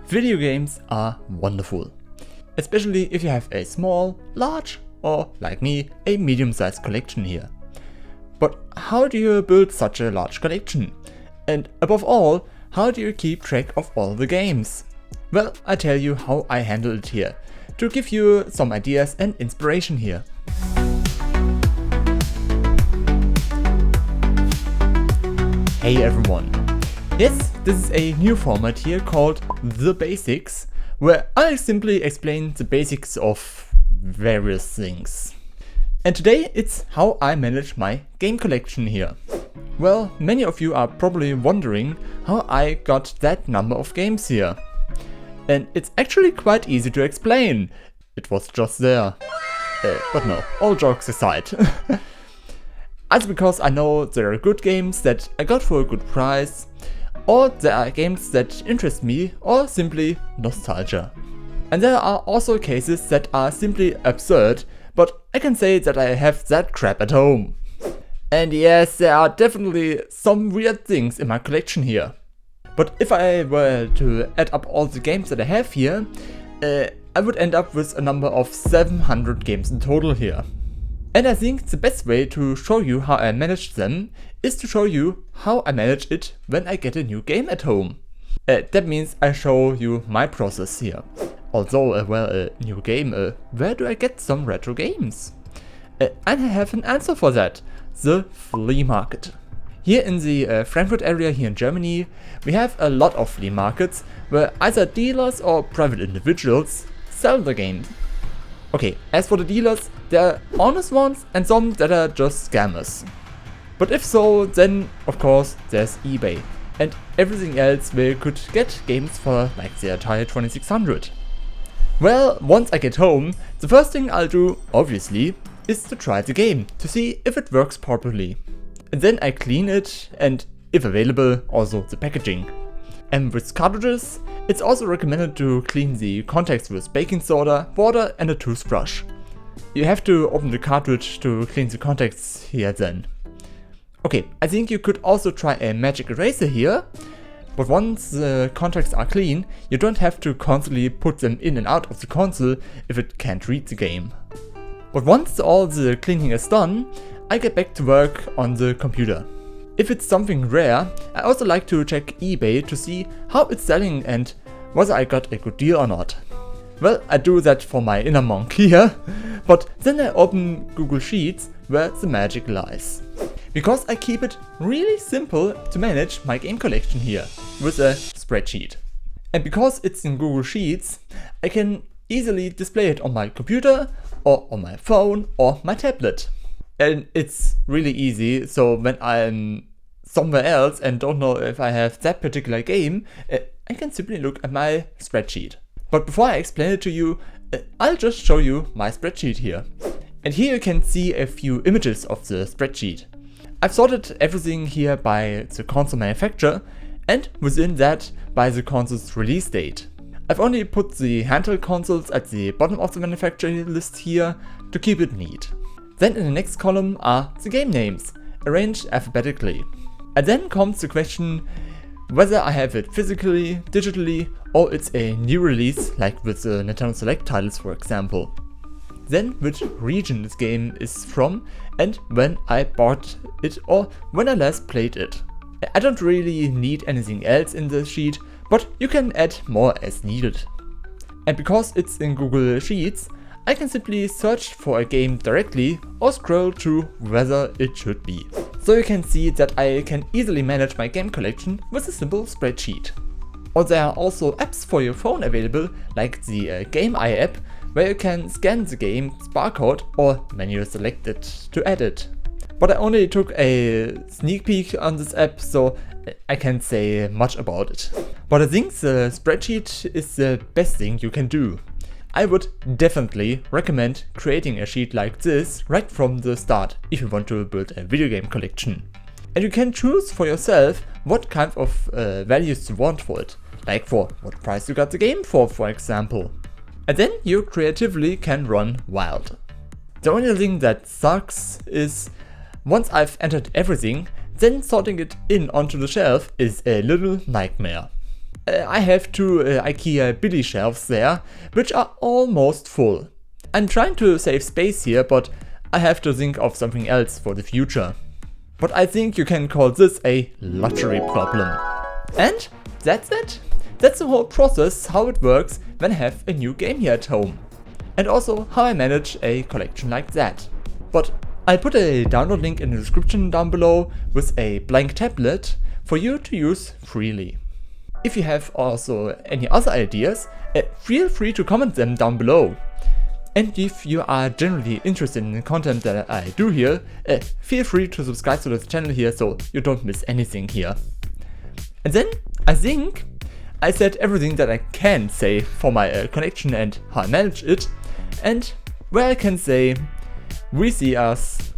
Video games are wonderful, especially if you have a small, large, or like me, a medium-sized collection here. But how do you build such a large collection? And above all, how do you keep track of all the games? Well, I tell you how I handle it here, to give you some ideas and inspiration here. Hey everyone! Yes, this is a new format here called The Basics, where I simply explain the basics of various things. And today it's how I manage my game collection here. Well, many of you are probably wondering how I got that number of games here. And it's actually quite easy to explain. It was just there. But no, all jokes aside. Either because I know there are good games that I got for a good price, or there are games that interest me, or simply nostalgia. And there are also cases that are simply absurd, but I can say that I have that crap at home. And yes, there are definitely some weird things in my collection here. But if I were to add up all the games that I have here, I would end up with a number of 700 games in total here. And I think the best way to show you how I manage them is to show you how I manage it when I get a new game at home. That means I show you my process here. Also, a new game, where do I get some retro games? And I have an answer for that, the flea market. Here in the Frankfurt area here in Germany, we have a lot of flea markets where either dealers or private individuals sell the games. Okay, as for the dealers, there are honest ones and some that are just scammers. But if so, then of course there's eBay and everything else where you could get games for like the Atari 2600. Well, once I get home, the first thing I'll do, obviously, is to try the game to see if it works properly. And then I clean it and, if available, also the packaging. And with cartridges, it's also recommended to clean the contacts with baking soda, water and a toothbrush. You have to open the cartridge to clean the contacts here then. Okay, I think you could also try a magic eraser here, but once the contacts are clean, you don't have to constantly put them in and out of the console if it can't read the game. But once all the cleaning is done, I get back to work on the computer. If it's something rare, I also like to check eBay to see how it's selling and whether I got a good deal or not. Well, I do that for my inner monk here, but then I open Google Sheets where the magic lies. Because I keep it really simple to manage my game collection here with a spreadsheet. And because it's in Google Sheets, I can easily display it on my computer or on my phone or my tablet. And it's really easy, so when I'm somewhere else and don't know if I have that particular game, I can simply look at my spreadsheet. But before I explain it to you, I'll just show you my spreadsheet here. And here you can see a few images of the spreadsheet. I've sorted everything here by the console manufacturer and within that by the console's release date. I've only put the handheld consoles at the bottom of the manufacturer list here to keep it neat. Then in the next column are the game names, arranged alphabetically. And then comes the question whether I have it physically, digitally, or it's a new release, like with the Nintendo Select titles for example. Then which region this game is from and when I bought it or when I last played it. I don't really need anything else in the sheet, but you can add more as needed. And because it's in Google Sheets, I can simply search for a game directly or scroll through whether it should be. So you can see that I can easily manage my game collection with a simple spreadsheet. Or there are also apps for your phone available, like the Game Eye app, where you can scan the game's barcode or manually select it to add it. But I only took a sneak peek on this app, so I can't say much about it. But I think the spreadsheet is the best thing you can do. I would definitely recommend creating a sheet like this right from the start if you want to build a video game collection. And you can choose for yourself what kind of values you want for it, like for what price you got the game for example. And then you creatively can run wild. The only thing that sucks is once I've entered everything, then sorting it in onto the shelf is a little nightmare. I have two IKEA Billy shelves there, which are almost full. I'm trying to save space here, but I have to think of something else for the future. But I think you can call this a luxury problem. And that's it. That's the whole process, how it works when I have a new game here at home. And also how I manage a collection like that. But I'll put a download link in the description down below with a blank tablet for you to use freely. If you have also any other ideas, feel free to comment them down below. And if you are generally interested in the content that I do here, feel free to subscribe to this channel here so you don't miss anything here. And then I think I said everything that I can say for my collection and how I manage it, and where I can say we see us